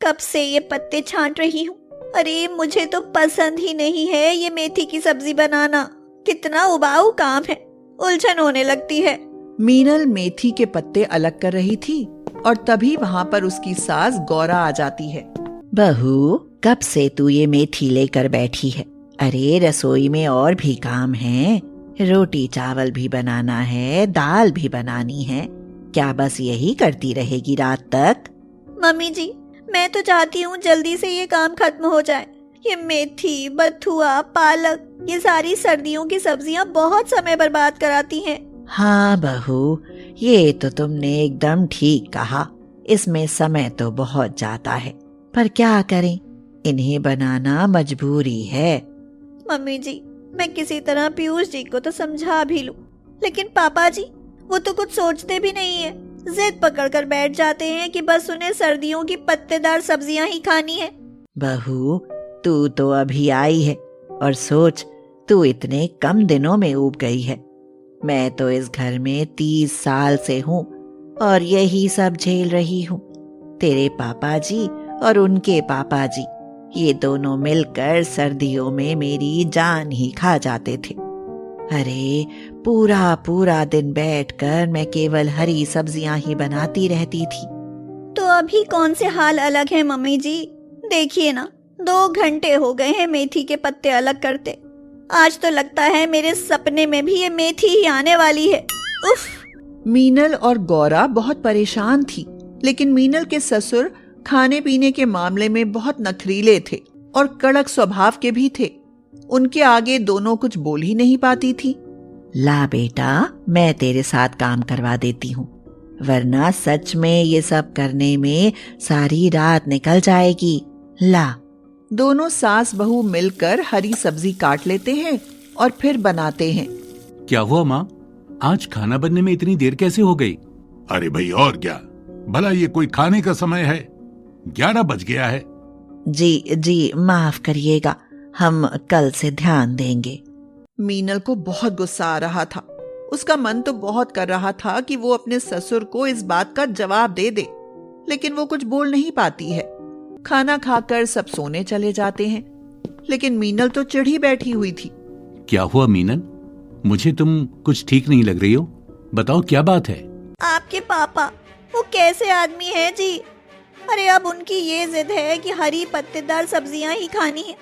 कब से ये पत्ते छांट रही हूँ। अरे मुझे तो पसंद ही नहीं है ये मेथी की सब्जी बनाना। कितना उबाऊ काम है, उलझन होने लगती है। मीनल मेथी के पत्ते अलग कर रही थी और तभी वहाँ पर उसकी सास गौरा आ जाती है। बहू, कब से तू ये मेथी लेकर बैठी है? अरे रसोई में और भी काम है, रोटी चावल भी बनाना है, दाल भी बनानी है। क्या बस यही करती रहेगी रात तक? मम्मी जी, मैं तो चाहती हूँ जल्दी से ये काम खत्म हो जाए। ये मेथी, बथुआ, पालक, ये सारी सर्दियों की सब्जियाँ बहुत समय बर्बाद कराती हैं। हाँ बहू, ये तो तुमने एकदम ठीक कहा। इसमें समय तो बहुत जाता है, पर क्या करें, इन्हें बनाना मजबूरी है। मम्मी जी, मैं किसी तरह पीयूष जी को तो समझा भी लूं, लेकिन पापा जी वो तो कुछ सोचते भी नहीं है। जिद पकड़कर बैठ जाते हैं कि बस उन्हें सर्दियों की पत्तेदार सब्जियां ही खानी है। बहू, तू तो अभी आई है और सोच, तू इतने कम दिनों में ऊब गई है। मैं तो इस घर में 30 साल से हूँ और यही सब झेल रही हूँ। तेरे पापा जी और उनके पापा जी, ये दोनों मिलकर सर्दियों में मेरी जान ही खा जाते थे। अरे पूरा पूरा दिन बैठकर मैं केवल हरी सब्जियां ही बनाती रहती थी। तो अभी कौन से हाल अलग है मम्मी जी? देखिए ना, 2 घंटे हो गए हैं मेथी के पत्ते अलग करते। आज तो लगता है मेरे सपने में भी ये मेथी ही आने वाली है। उफ! मीनल और गौरा बहुत परेशान थी, लेकिन मीनल के ससुर खाने पीने के मामले में बहुत नखरीले थे और कड़क स्वभाव के भी थे। उनके आगे दोनों कुछ बोल ही नहीं पाती थी। ला बेटा, मैं तेरे साथ काम करवा देती हूँ, वरना सच में ये सब करने में सारी रात निकल जाएगी। ला। दोनों सास बहू मिलकर हरी सब्जी काट लेते हैं और फिर बनाते हैं। क्या हुआ माँ, आज खाना बनने में इतनी देर कैसे हो गई? अरे भाई, और क्या, भला ये कोई खाने का समय है? 11 बज गया है। जी माफ करिएगा, हम कल से ध्यान देंगे। मीनल को बहुत गुस्सा आ रहा था। उसका मन तो बहुत कर रहा था कि वो अपने ससुर को इस बात का जवाब दे दे, लेकिन वो कुछ बोल नहीं पाती है। खाना खाकर सब सोने चले जाते हैं, लेकिन मीनल तो चिढ़ी बैठी हुई थी। क्या हुआ मीनल, मुझे तुम कुछ ठीक नहीं लग रही हो, बताओ क्या बात है? आपके पापा वो कैसे आदमी है जी? अरे अब उनकी ये जिद है कि हरी पत्तेदार सब्जियां ही खानी है,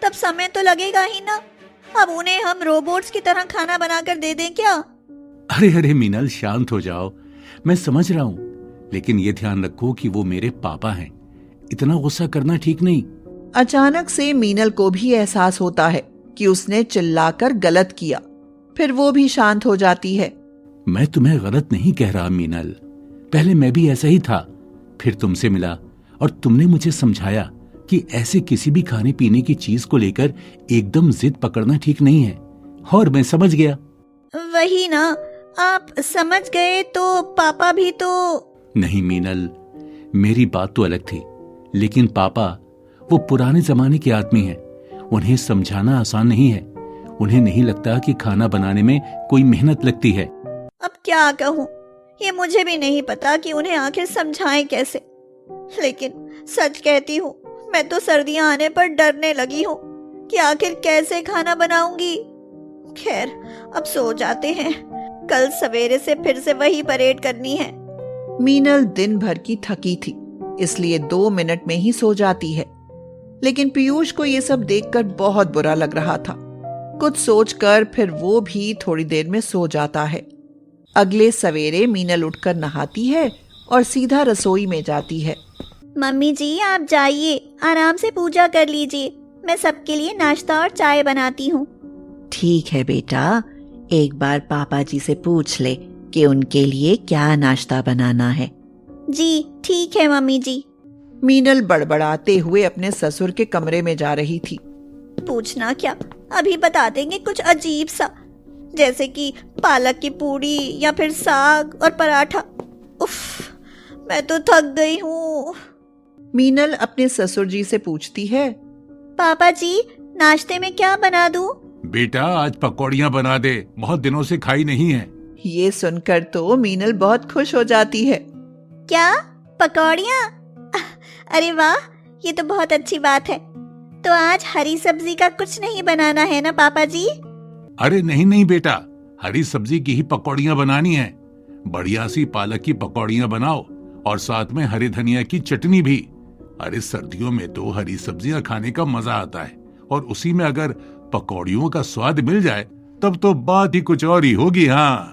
तब समय तो लगेगा ही ना। अब उन्हें हम रोबोट्स की तरह खाना बनाकर दे दें क्या? अरे मीनल, शांत हो जाओ, मैं समझ रहा हूँ, लेकिन ये ध्यान रखो कि वो मेरे पापा हैं, इतना गुस्सा करना ठीक नहीं। अचानक से मीनल को भी एहसास होता है कि उसने चिल्लाकर गलत किया। फिर वो भी शांत हो जाती है। मैं तुम्हें गलत नहीं कह रहा मीनल, पहले मैं भी ऐसा ही था, फिर तुमसे मिला और तुमने मुझे समझाया कि ऐसे किसी भी खाने पीने की चीज को लेकर एकदम जिद पकड़ना ठीक नहीं है, और मैं समझ गया। वही ना, आप समझ गए तो पापा भी तो। नहीं मीनल, मेरी बात तो अलग थी, लेकिन पापा वो पुराने जमाने के आदमी हैं, उन्हें समझाना आसान नहीं है। उन्हें नहीं लगता कि खाना बनाने में कोई मेहनत लगती है। अब क्या कहूँ, ये मुझे भी नहीं पता कि उन्हें आखिर समझाएं कैसे। लेकिन सच कहती हूँ, मैं तो सर्दियां आने पर डरने लगी हूँ कि आखिर कैसे खाना बनाऊंगी। खैर, अब सो जाते हैं, कल सवेरे से फिर से वही परेड करनी है। मीनल दिन भर की थकी थी, इसलिए 2 मिनट में ही सो जाती है। लेकिन पीयूष को ये सब देखकर बहुत बुरा लग रहा था। कुछ सोचकर फिर वो भी थोड़ी देर में सो जाता है। अगले सवेरे मीनल उठकर नहाती है और सीधा रसोई में जाती है। मम्मी जी, आप जाइए, आराम से पूजा कर लीजिए, मैं सबके लिए नाश्ता और चाय बनाती हूँ। ठीक है बेटा, एक बार पापा जी से पूछ ले कि उनके लिए क्या नाश्ता बनाना है। जी ठीक है मम्मी जी। मीनल बड़बड़ाते हुए अपने ससुर के कमरे में जा रही थी। पूछना क्या, अभी बता देंगे कुछ अजीब सा, जैसे कि पालक की पूड़ी या फिर साग और पराठा। उफ, मैं तो थक गई हूँ। मीनल अपने ससुर जी से पूछती है, पापा जी, नाश्ते में क्या बना दूं? बेटा, आज पकौड़ियाँ बना दे, बहुत दिनों से खाई नहीं है। ये सुनकर तो मीनल बहुत खुश हो जाती है। क्या, पकौड़ियाँ? अरे वाह, ये तो बहुत अच्छी बात है। तो आज हरी सब्जी का कुछ नहीं बनाना है ना पापा जी? अरे नहीं नहीं बेटा, हरी सब्जी की ही पकौड़ियाँ बनानी है। बढ़िया सी पालक की पकौड़ियाँ बनाओ और साथ में हरे धनिया की चटनी भी। अरे सर्दियों में तो हरी सब्जियां खाने का मजा आता है, और उसी में अगर पकौड़ियों का स्वाद मिल जाए तब तो बात ही कुछ और ही होगी। हाँ,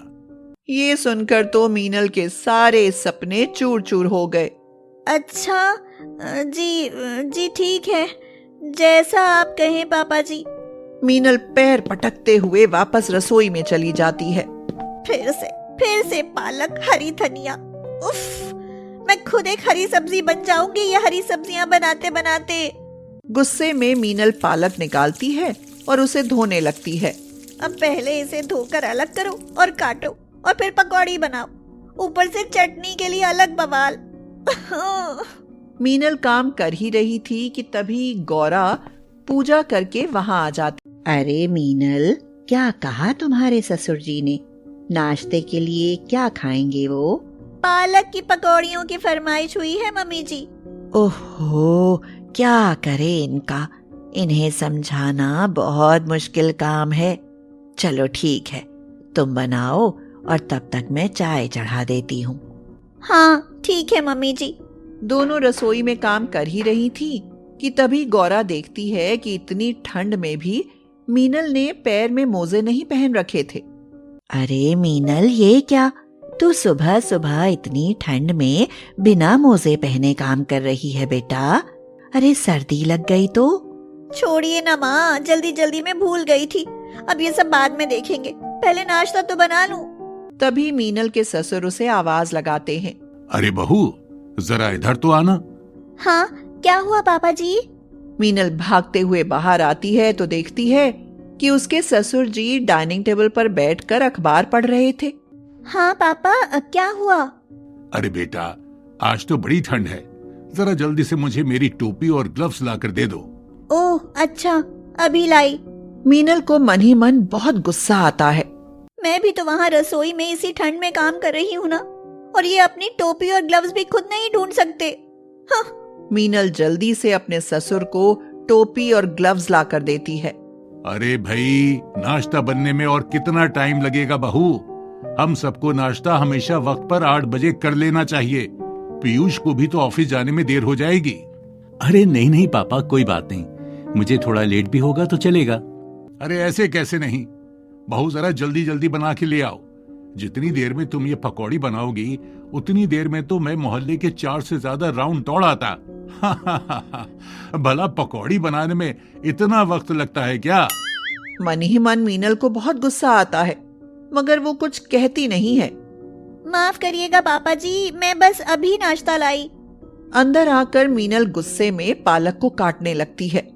ये सुनकर तो मीनल के सारे सपने चूर चूर हो गए। अच्छा जी ठीक है, जैसा आप कहें पापा जी। मीनल पैर पटकते हुए वापस रसोई में चली जाती है। फिर से पालक हरी धनिया, उफ, मैं खुद एक हरी सब्जी बन जाऊंगी ये हरी सब्जियां बनाते बनाते। गुस्से में मीनल पालक निकालती है और उसे धोने लगती है। अब पहले इसे धोकर अलग करो और काटो और फिर पकौड़ी बनाओ, ऊपर से चटनी के लिए अलग बवाल। मीनल काम कर ही रही थी कि तभी गौरा पूजा करके वहां आ जाती। अरे मीनल, क्या कहा तुम्हारे ससुर जी ने? नाश्ते के लिए क्या खाएंगे वो? पालक की पकौड़ियों की फरमाइश हुई है मम्मी जी। ओहो, क्या करे इनका, इन्हें समझाना बहुत मुश्किल काम है। चलो ठीक है, तुम बनाओ और तब तक मैं चाय चढ़ा देती हूँ। हाँ ठीक है मम्मी जी। दोनों रसोई में काम कर ही रही थी कि तभी गौरा देखती है कि इतनी ठंड में भी मीनल ने पैर में मोजे नहीं पहन रखे थे। अरे मीनल, ये क्या, तू सुबह सुबह इतनी ठंड में बिना मोजे पहने काम कर रही है बेटा? अरे सर्दी लग गई तो? छोड़िए ना माँ, जल्दी जल्दी में भूल गई थी। अब ये सब बाद में देखेंगे, पहले नाश्ता तो बना लूं। तभी मीनल के ससुर उसे आवाज लगाते हैं। अरे बहू, जरा इधर तो आना। हाँ, क्या हुआ पापा जी? मीनल भागते हुए बाहर आती है तो देखती है कि उसके ससुर जी डाइनिंग टेबल पर बैठकर अखबार पढ़ रहे थे। हाँ पापा, क्या हुआ? अरे बेटा, आज तो बड़ी ठंड है, जरा जल्दी से मुझे मेरी टोपी और ग्लव्स लाकर दे दो। ओह अच्छा, अभी लाई। मीनल को मन ही मन बहुत गुस्सा आता है। मैं भी तो वहाँ रसोई में इसी ठंड में काम कर रही हूँ ना, और ये अपनी टोपी और ग्लव्स भी खुद नहीं ढूंढ सकते। हाँ। मीनल जल्दी से अपने ससुर को टोपी और ग्लव्स लाकर देती है। अरे भाई, नाश्ता बनने में और कितना टाइम लगेगा बहू? हम सबको नाश्ता हमेशा वक्त पर 8 बजे कर लेना चाहिए। पीयूष को भी तो ऑफिस जाने में देर हो जाएगी। अरे नहीं नहीं पापा, कोई बात नहीं, मुझे थोड़ा लेट भी होगा तो चलेगा। अरे ऐसे कैसे नहीं बहू, जरा जल्दी जल्दी बना के ले आओ। जितनी देर में तुम ये पकौड़ी बनाओगी उतनी देर में तो मैं मोहल्ले के 4 से ज्यादा राउंड दौड़ आता। भला पकौड़ी बनाने में इतना वक्त लगता है क्या? मन ही मन मीनल को बहुत गुस्सा आता है, मगर वो कुछ कहती नहीं है। माफ करिएगा पापा जी, मैं बस अभी नाश्ता लाई। अंदर आकर मीनल गुस्से में पालक को काटने लगती है।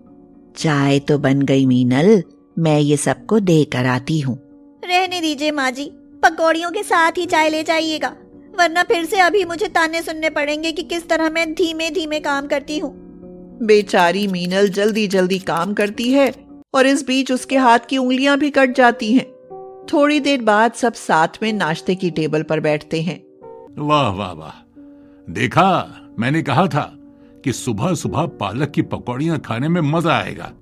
चाय तो बन गई मीनल, मैं ये सबको दे कर आती हूँ। रहने दीजिए माँ जी, पकौड़ियों के साथ ही चाय ले जाइएगा, वरना फिर से अभी मुझे ताने सुनने पड़ेंगे कि किस तरह मैं धीमे धीमे काम करती हूँ। बेचारी मीनल जल्दी जल्दी काम करती है और इस बीच उसके हाथ की उंगलियां भी कट जाती हैं। थोड़ी देर बाद सब साथ में नाश्ते की टेबल पर बैठते हैं। वाह वाह वाह, देखा, मैंने कहा था कि सुबह सुबह पालक की पकौड़ियां खाने में मजा आएगा।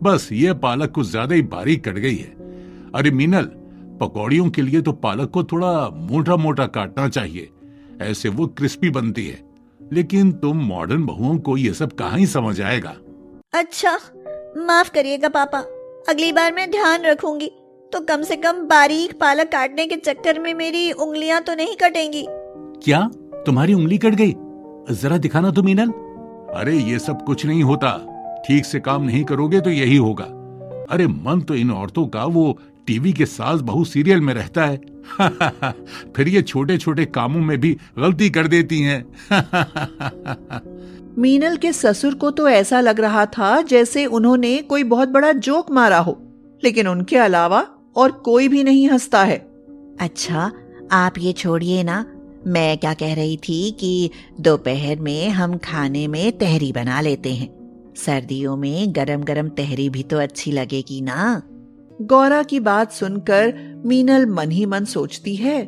बस ये पालक कुछ ज्यादा ही बारीक कट गई है। अरे मीनल, पकौड़ियों के लिए तो पालक को थोड़ा मोटा मोटा काटना चाहिए, ऐसे वो क्रिस्पी बनती है। लेकिन तुम मॉडर्न बहुओं को ये सब कहाँ ही समझ आएगा। अच्छा, माफ करिएगा पापा, अगली बार मैं ध्यान रखूंगी। तो कम से कम बारीक पालक काटने के चक्कर में मेरी उंगलियां तो नहीं कटेंगी। क्या तुम्हारी उंगली कट गई? जरा दिखाना तो मीनल। अरे ये सब कुछ नहीं होता, ठीक से काम नहीं करोगे तो यही होगा। अरे मन तो इन औरतों का वो टीवी के सास बहू सीरियल में रहता है। फिर ये छोटे छोटे कामों में भी गलती कर देती हैं। मीनल के ससुर को तो ऐसा लग रहा था जैसे उन्होंने कोई बहुत बड़ा जोक मारा हो, लेकिन उनके अलावा और कोई भी नहीं हंसता है। अच्छा, आप ये छोड़िए ना, मैं क्या कह रही थी कि दोपहर में हम खाने में तहरी बना लेते हैं। सर्दियों में गरम गरम तहरी भी तो अच्छी लगेगी ना। गौरा की बात सुनकर मीनल मन ही मन सोचती है,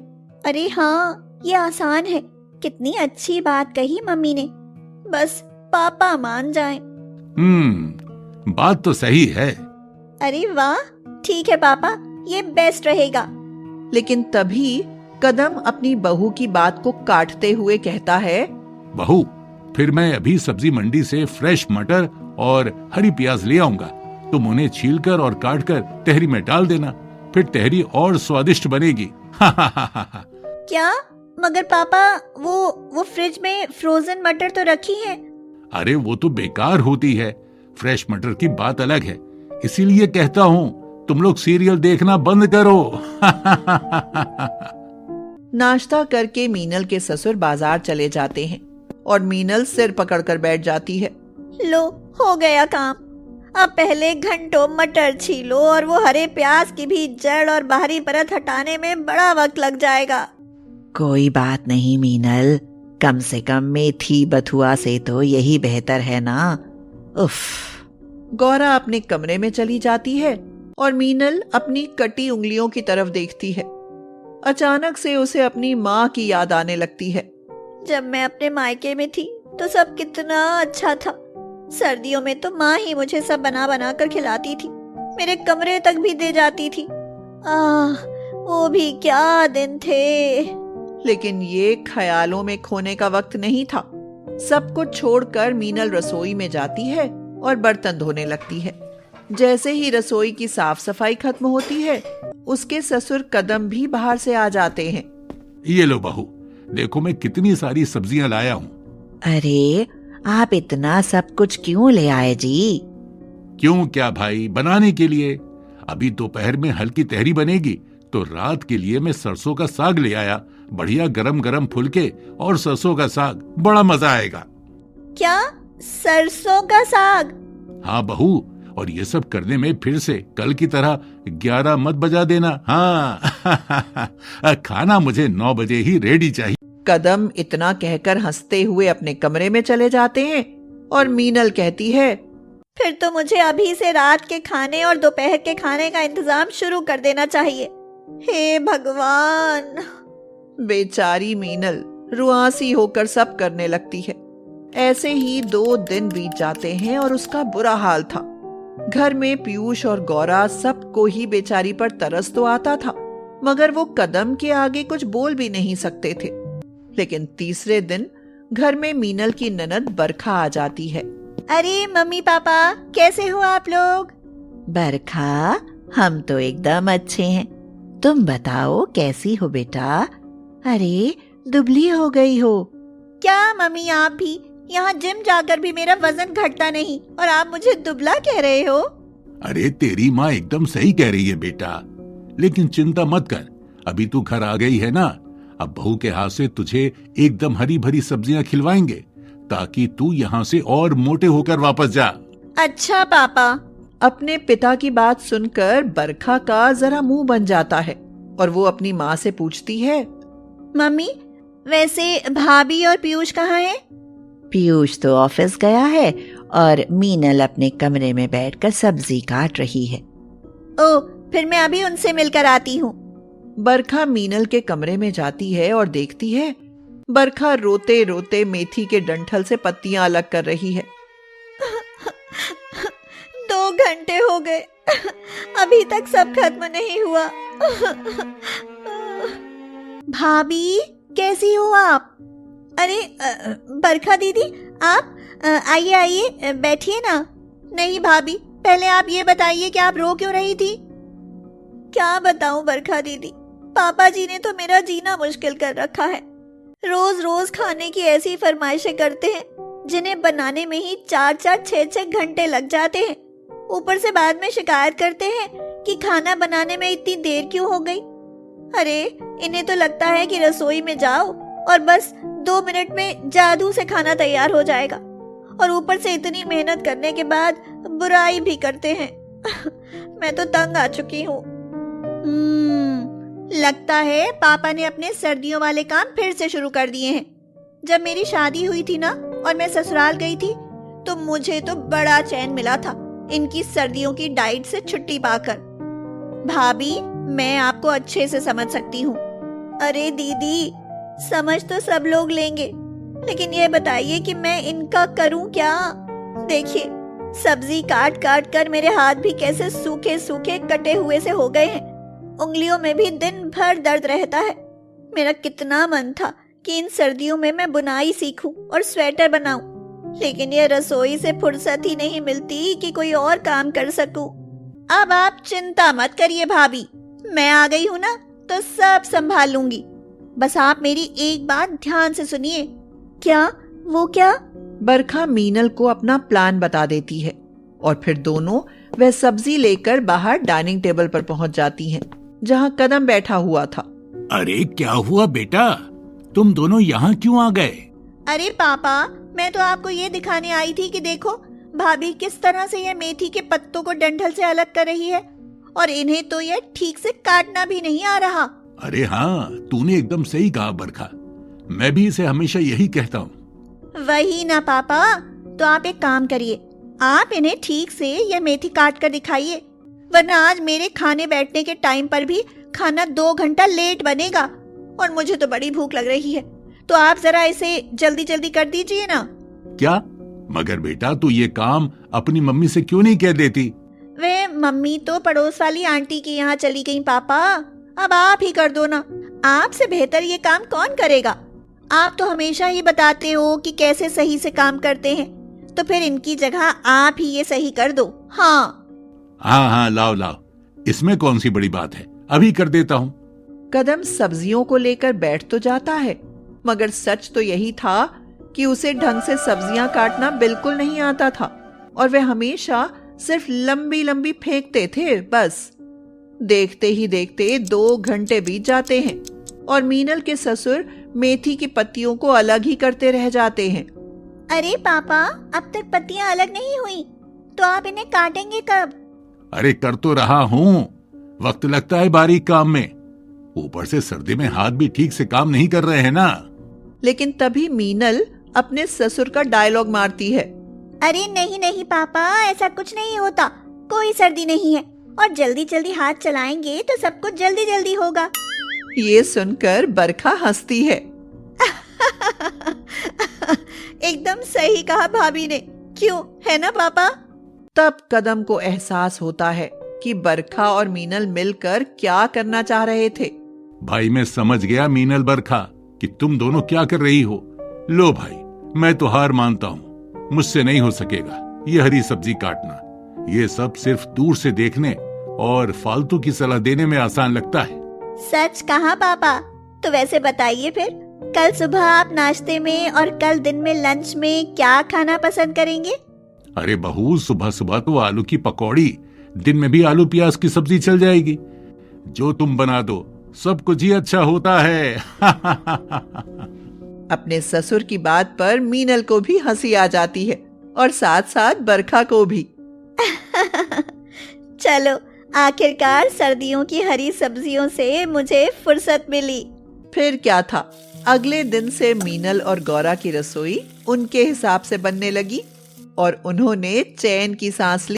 अरे हाँ, ये आसान है। कितनी अच्छी बात कही मम्मी ने। बस पापा मान जाएं। बात तो सही है। अरे वाह, ठीक है पापा, ये बेस्ट रहेगा। लेकिन तभी कदम अपनी बहू की बात को काटते हुए कहता है, बहू, फिर मैं अभी सब्जी मंडी से फ्रेश मटर और हरी प्याज ले आऊंगा। तुम उन्हें छीलकर और काटकर तहरी में डाल देना, फिर तहरी और स्वादिष्ट बनेगी। क्या? मगर पापा, वो फ्रिज में फ्रोजन मटर तो रखी है। अरे वो तो बेकार होती है, फ्रेश मटर की बात अलग है। इसीलिए कहता हूँ तुम लोग सीरियल देखना बंद करो। नाश्ता करके मीनल के ससुर बाजार चले जाते हैं और मीनल सिर पकड़कर बैठ जाती है। लो, हो गया काम। अब पहले घंटों मटर छीलो और वो हरे प्याज की भी जड़ और बाहरी परत हटाने में बड़ा वक्त लग जाएगा। कोई बात नहीं मीनल, कम से कम मेथी बथुआ से तो यही बेहतर है ना। उफ। गौरा अपने कमरे में चली जाती है और मीनल अपनी कटी उंगलियों की तरफ देखती है। अचानक से उसे अपनी माँ की याद आने लगती है। जब मैं अपने मायके में थी तो सब कितना अच्छा था। सर्दियों में तो माँ ही मुझे सब बना बना कर खिलाती थी, मेरे कमरे तक भी दे जाती थी। वो भी क्या दिन थे। लेकिन ये ख्यालों में खोने का वक्त नहीं था। सब कुछ छोड़कर मीनल रसोई में जाती है और बर्तन धोने लगती है। जैसे ही रसोई की साफ सफाई खत्म होती है, उसके ससुर कदम भी बाहर से आ जाते हैं। ये लो बहू, देखो मैं कितनी सारी सब्जियां लाया हूँ। अरे, आप इतना सब कुछ क्यों ले आए जी? क्यों क्या भाई, बनाने के लिए। अभी दोपहर में हल्की तहरी बनेगी, तो रात के लिए मैं सरसों का साग ले आया। बढ़िया गरम गरम फुलके और सरसों का साग, बड़ा मजा आएगा। क्या? सरसों का साग? हाँ बहू, और ये सब करने में फिर से कल की तरह 11 मत बजा देना। हाँ। खाना मुझे 9 बजे ही रेडी चाहिए। कदम इतना कहकर हंसते हुए अपने कमरे में चले जाते हैं और मीनल कहती है, फिर तो मुझे अभी से रात के खाने और दोपहर के खाने का इंतजाम शुरू कर देना चाहिए। हे भगवान। बेचारी मीनल रुआसी होकर सब करने लगती है। ऐसे ही 2 दिन बीत जाते हैं और उसका बुरा हाल था। घर में पीयूष और गौरा सबको ही बेचारी पर तरस तो आता था, मगर वो कदम के आगे कुछ बोल भी नहीं सकते थे। लेकिन तीसरे दिन घर में मीनल की ननद बरखा आ जाती है। अरे मम्मी पापा, कैसे हो आप लोग? बरखा, हम तो एकदम अच्छे हैं। तुम बताओ कैसी हो बेटा? अरे, दुबली हो गई हो। क्या मम्मी, आप भी? यहाँ जिम जाकर भी मेरा वजन घटता नहीं और आप मुझे दुबला कह रहे हो? अरे तेरी माँ एकदम सही कह रही है बेटा, लेकिन चिंता मत कर, अभी तू घर आ गई है ना। अब बहू के हाथ से तुझे एकदम हरी भरी सब्जियां खिलवाएंगे, ताकि तू यहाँ से और मोटे होकर वापस जा। अच्छा पापा। अपने पिता की बात सुनकर बरखा का जरा मुंह बन जाता है और वो अपनी माँ से पूछती है, मम्मी, वैसे भाभी और पीयूष कहाँ हैं? पीयूष तो ऑफिस गया है और मीनल अपने कमरे में बैठकर सब्जी काट रही है। ओह, फिर मैं अभी उनसे मिलकर आती हूँ। बरखा मीनल के कमरे में जाती है और देखती है बरखा रोते रोते मेथी के डंठल से पत्तियां अलग कर रही है। 2 घंटे हो गए, अभी तक सब खत्म नहीं हुआ। भाभी, कैसी हो आप? अरे बरखा दीदी, आप आइए आइए, बैठिए ना। नहीं भाभी, पहले आप ये बताइए कि आप रो क्यों रही थी? क्या बताऊं बरखा दीदी, पापा जी ने तो मेरा जीना मुश्किल कर रखा है। रोज रोज खाने की ऐसी फरमाइशें करते हैं जिन्हें बनाने में ही 4-4, 6-6 घंटे लग जाते हैं। ऊपर से बाद में शिकायत करते हैं कि खाना बनाने में इतनी देर क्यों हो गई। अरे इन्हें तो लगता है कि रसोई में जाओ और बस 2 मिनट में जादू से खाना तैयार हो जाएगा, और ऊपर से इतनी मेहनत करने के बाद बुराई भी करते हैं। मैं तो तंग आ चुकी हूँ। लगता है पापा ने अपने सर्दियों वाले काम फिर से शुरू कर दिए हैं। जब मेरी शादी हुई थी ना और मैं ससुराल गई थी, तो मुझे तो बड़ा चैन मिला था इनकी सर्दियों की डाइट से छुट्टी पाकर। भाभी, मैं आपको अच्छे से समझ सकती हूँ। अरे दीदी, समझ तो सब लोग लेंगे, लेकिन ये बताइए कि मैं इनका करूं क्या? देखिए, सब्जी काट काट कर मेरे हाथ भी कैसे सूखे सूखे कटे हुए से हो गए हैं। उंगलियों में भी दिन भर दर्द रहता है। मेरा कितना मन था कि इन सर्दियों में मैं बुनाई सीखूं और स्वेटर बनाऊं, लेकिन ये रसोई से फुर्सत ही नहीं मिलती कि कोई और काम कर सकूं। अब आप चिंता मत करिए भाभी, मैं आ गई हूं ना तो सब संभाल लूंगी। बस आप मेरी एक बात ध्यान से सुनिए। क्या? वो क्या? बरखा मीनल को अपना प्लान बता देती है और फिर दोनों वह सब्जी लेकर बाहर डाइनिंग टेबल पर पहुंच जाती हैं, जहां कदम बैठा हुआ था। अरे क्या हुआ बेटा, तुम दोनों यहाँ क्यों आ गए? अरे पापा, मैं तो आपको ये दिखाने आई थी कि देखो भाभी किस तरह से ये मेथी के पत्तों को डंठल से अलग कर रही है, और इन्हें तो ये ठीक से काटना भी नहीं आ रहा। अरे हाँ, तूने एकदम सही कहा बरखा, मैं भी इसे हमेशा यही कहता हूँ। वही ना पापा, तो आप एक काम करिए, आप इन्हें ठीक से ये मेथी काट कर दिखाइए, वरना आज मेरे खाने बैठने के टाइम पर भी खाना 2 घंटा लेट बनेगा और मुझे तो बड़ी भूख लग रही है। तो आप जरा इसे जल्दी जल्दी कर दीजिए ना। क्या? मगर बेटा तू ये काम अपनी मम्मी से क्यों नहीं कह देती? वे मम्मी तो पड़ोस वाली आंटी के यहाँ चली गई पापा, अब आप ही कर दो ना। आपसे बेहतर ये काम कौन करेगा? आप तो हमेशा ही बताते हो कि कैसे सही से काम करते हैं, तो फिर इनकी जगह आप ही ये सही कर दो। हाँ हाँ, लाओ लाओ, इसमें कौन सी बड़ी बात है, अभी कर देता हूँ। कदम सब्जियों को लेकर बैठ तो जाता है, मगर सच तो यही था कि उसे ढंग से सब्जियां काटना बिल्कुल नहीं आता था और वह हमेशा सिर्फ लंबी लंबी फेंकते थे। बस देखते ही देखते 2 घंटे बीत जाते हैं और मीनल के ससुर मेथी की पत्तियों को अलग ही करते रह जाते हैं। अरे पापा, अब तक पत्तियां अलग नहीं हुई, तो आप इन्हें काटेंगे कब? अरे कर तो रहा हूँ, वक्त लगता है बारीक काम में, ऊपर से सर्दी में हाथ भी ठीक से काम नहीं कर रहे हैं ना। लेकिन तभी मीनल अपने ससुर का डायलॉग मारती है। अरे नहीं नहीं पापा, ऐसा कुछ नहीं होता, कोई सर्दी नहीं है, और जल्दी जल्दी हाथ चलाएंगे तो सब कुछ जल्दी जल्दी होगा। ये सुनकर बरखा हंसती है। एकदम सही कहा भाभी ने, क्यों है ना पापा? तब कदम को एहसास होता है कि बरखा और मीनल मिलकर क्या करना चाह रहे थे। भाई मैं समझ गया मीनल बरखा कि तुम दोनों क्या कर रही हो। लो भाई, मैं तो हार मानता हूँ, मुझसे नहीं हो सकेगा ये हरी सब्जी काटना। ये सब सिर्फ दूर से देखने और फालतू की सलाह देने में आसान लगता है। सच कहा पापा। तो वैसे बताइए फिर, कल सुबह आप नाश्ते में और कल दिन में लंच में क्या खाना पसंद करेंगे? अरे बहू, सुबह सुबह तो आलू की पकौड़ी, दिन में भी आलू प्याज की सब्जी चल जाएगी। जो तुम बना दो, सब कुछ ही अच्छा होता है। अपने ससुर की बात पर मीनल को भी हंसी आ जाती है और साथ साथ बरखा को भी। चलो, आखिरकार सर्दियों की हरी सब्जियों से मुझे फुर्सत मिली। फिर क्या था, अगले दिन से मीनल और गौरा की रसोई उनके हिसाब से बनने लगी और उन्होंने चैन की सांस ली।